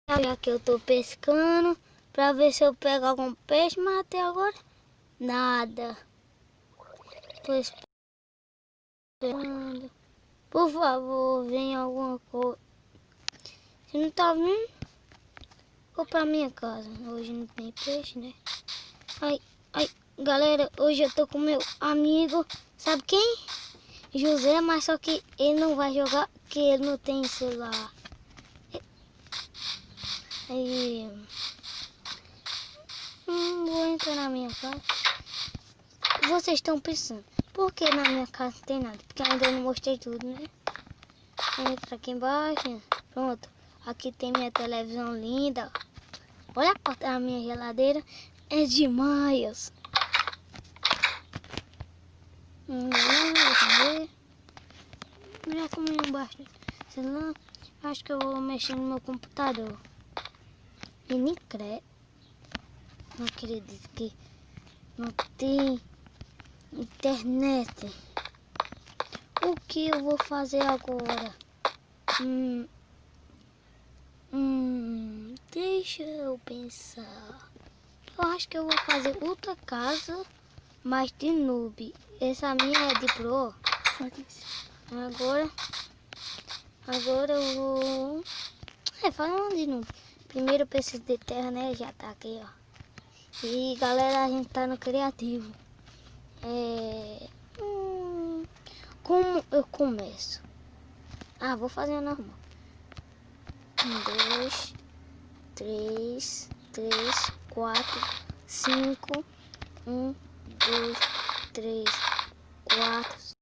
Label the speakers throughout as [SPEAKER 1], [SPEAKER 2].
[SPEAKER 1] Já que eu tô pescando pra ver se eu pego algum peixe, mas até agora nada. Tô esperando. Por favor, venha alguma coisa. Se não tá vindo, vou pra minha casa. Hoje não tem peixe, né? Ai, galera, hoje eu tô com meu amigo, sabe quem? José, mas só que ele não vai jogar, porque ele não tem celular. Aí, vou entrar na minha casa. Vocês estão pensando, por que na minha casa não tem nada? Porque ainda não mostrei tudo, né? Entra aqui embaixo, pronto. Aqui tem minha televisão linda. Olha a porta da minha geladeira, é demais. Já comi bastante. Sei lá, acho que eu vou mexer no meu computador. Minecraft. Não acredito que não tem internet. O que eu vou fazer agora? Deixa eu pensar. Eu acho que eu vou fazer outra casa, mas de noob. Essa minha é de pro. Agora eu vou... falando de noob. Primeiro eu preciso de terra, né? Já tá aqui, ó. E galera, a gente tá no criativo. Como eu começo? Vou fazer normal. 1, 2, 3, 4, 5. 1, 2, 3, 4.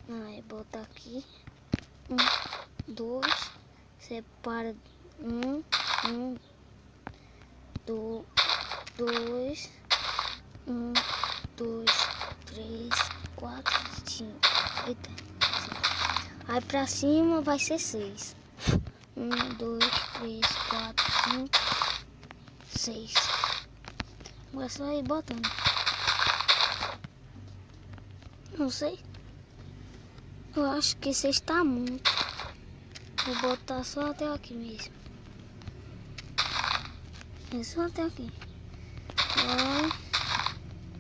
[SPEAKER 1] Aí botar aqui. 1, 2. Separa. 1, 2, 1, 2, 3, 4, 5. Eita. Aí pra cima vai ser 6. 1, 2, 3, 4, 5, 6. Agora só ir botando. Não sei. Eu acho que 6 tá muito. Vou botar só até aqui mesmo. É só até aqui.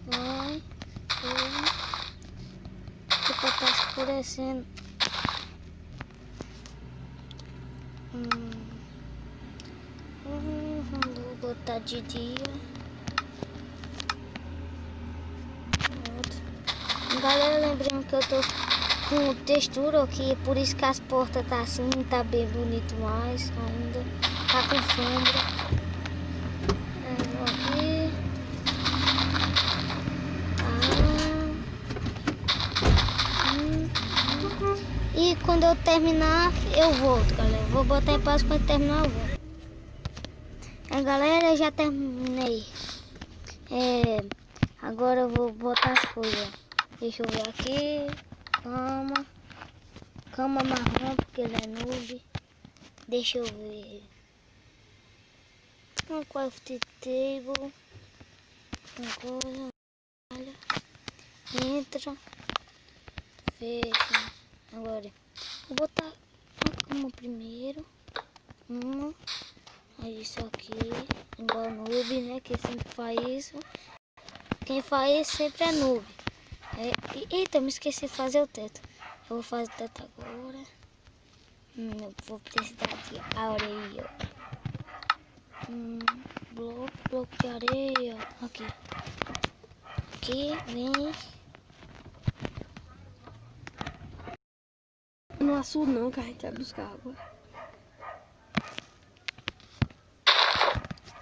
[SPEAKER 1] Vai. Tipo, tá escurecendo. Vou botar de dia. Pronto. Galera, lembrando que eu tô com textura aqui, por isso que as portas tá assim, tá bem bonito mais ainda. Tá com sombra. Vou aqui. E quando eu terminar, eu volto, galera. Vou botar em pausa, quando terminar eu volto. Galera, eu já terminei. Agora eu vou botar as coisas. Deixa eu ver aqui. Cama marrom, porque ele é noob. Deixa eu ver. Um craft table. Agora. Entra. Fecha. Agora vou botar a cama primeiro. Aí isso aqui. Igual noob, né? Que sempre faz isso. Quem faz isso sempre é noob. Eita, me esqueci de fazer o teto. Eu vou fazer o teto agora. Eu vou precisar de areia. Bloco de areia. Aqui, vem.
[SPEAKER 2] No açude não, que a gente vai buscar água.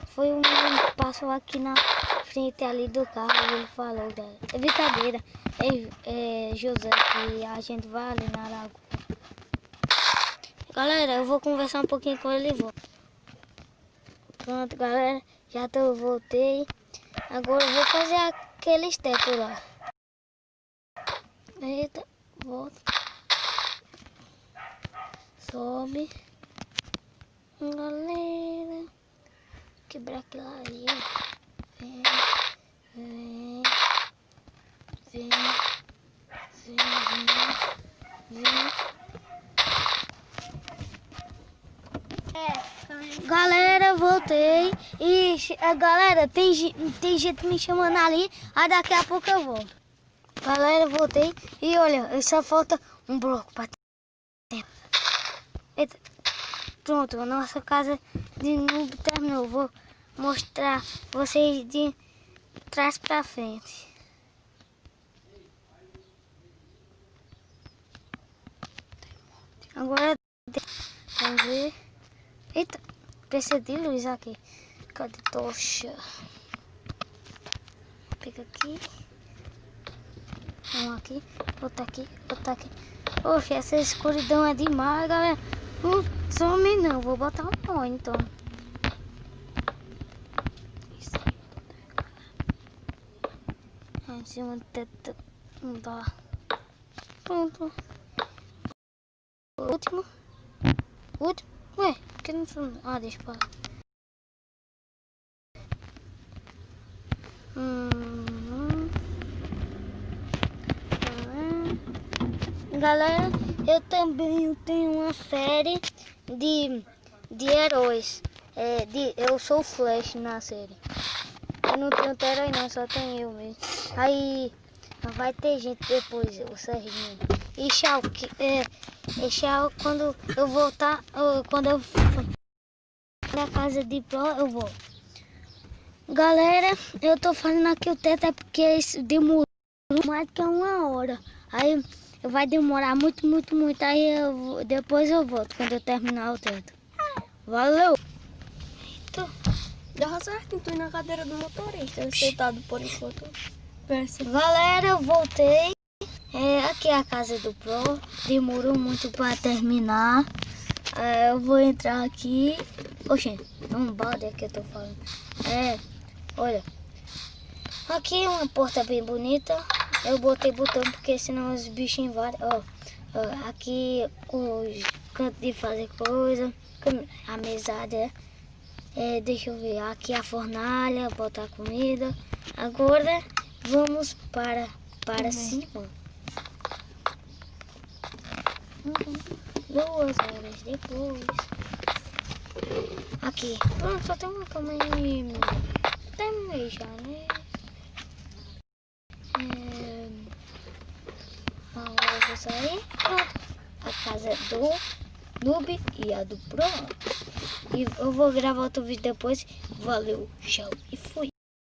[SPEAKER 1] Foi um que passou aqui na frente ali do carro e ele falou dela. É brincadeira. É José, que a gente vai ali na lagoa. Galera, eu vou conversar um pouquinho com ele e vou. Pronto, galera. Voltei. Agora eu vou fazer aquele teto lá. Eita, volta. Sobe. Galera. Quebrar aquilo ali. Vem. Galera, voltei. E galera, tem gente me chamando ali. Aí daqui a pouco eu volto. Galera, voltei. E olha, só falta um bloco para ter. Eita. Pronto, a nossa casa de noob terminou. Vou mostrar vocês de trás para frente. Agora vamos ver. Eita, precisa de luz aqui. Cadê tocha? Pega aqui. Um aqui, outro aqui, outro aqui. Oxe, essa escuridão é demais, galera. Não some não, vou botar um pó então. Isso aí. Em cima do teto. Não dá. Pronto. Último. Ué, que não sou. Ah, deixa pra lá. Galera, eu também tenho uma série de heróis. Eu sou o Flash na série. Eu não tenho outro herói não, só tenho eu mesmo. Aí vai ter gente depois, o Serginho. E tchau, tchau, quando eu voltar, quando eu for na casa de Pro, eu vou. Galera, eu tô fazendo aqui o teto é porque isso demorou mais que 1 hora. Aí vai demorar muito. Aí depois eu volto quando eu terminar o teto. Valeu!
[SPEAKER 2] Eita. Dá certo, tu ir na cadeira do motorista, sentado por enquanto.
[SPEAKER 1] Galera, eu voltei. Aqui é a casa do Pro. Demorou muito para terminar. Eu vou entrar aqui. Oxe, é um balde que eu tô falando. Olha. Aqui é uma porta bem bonita. Eu botei botão porque senão os bichos invadem. Aqui os cantos de fazer coisa. A mesada deixa eu ver. Aqui a fornalha, botar comida. Agora vamos para cima. 2 horas depois. Aqui. Pronto, só tem uma cama aí. Terminei já, né? Agora eu vou sair. Pronto. A casa do noob e a do Pro. E eu vou gravar outro vídeo depois. Valeu, tchau e fui.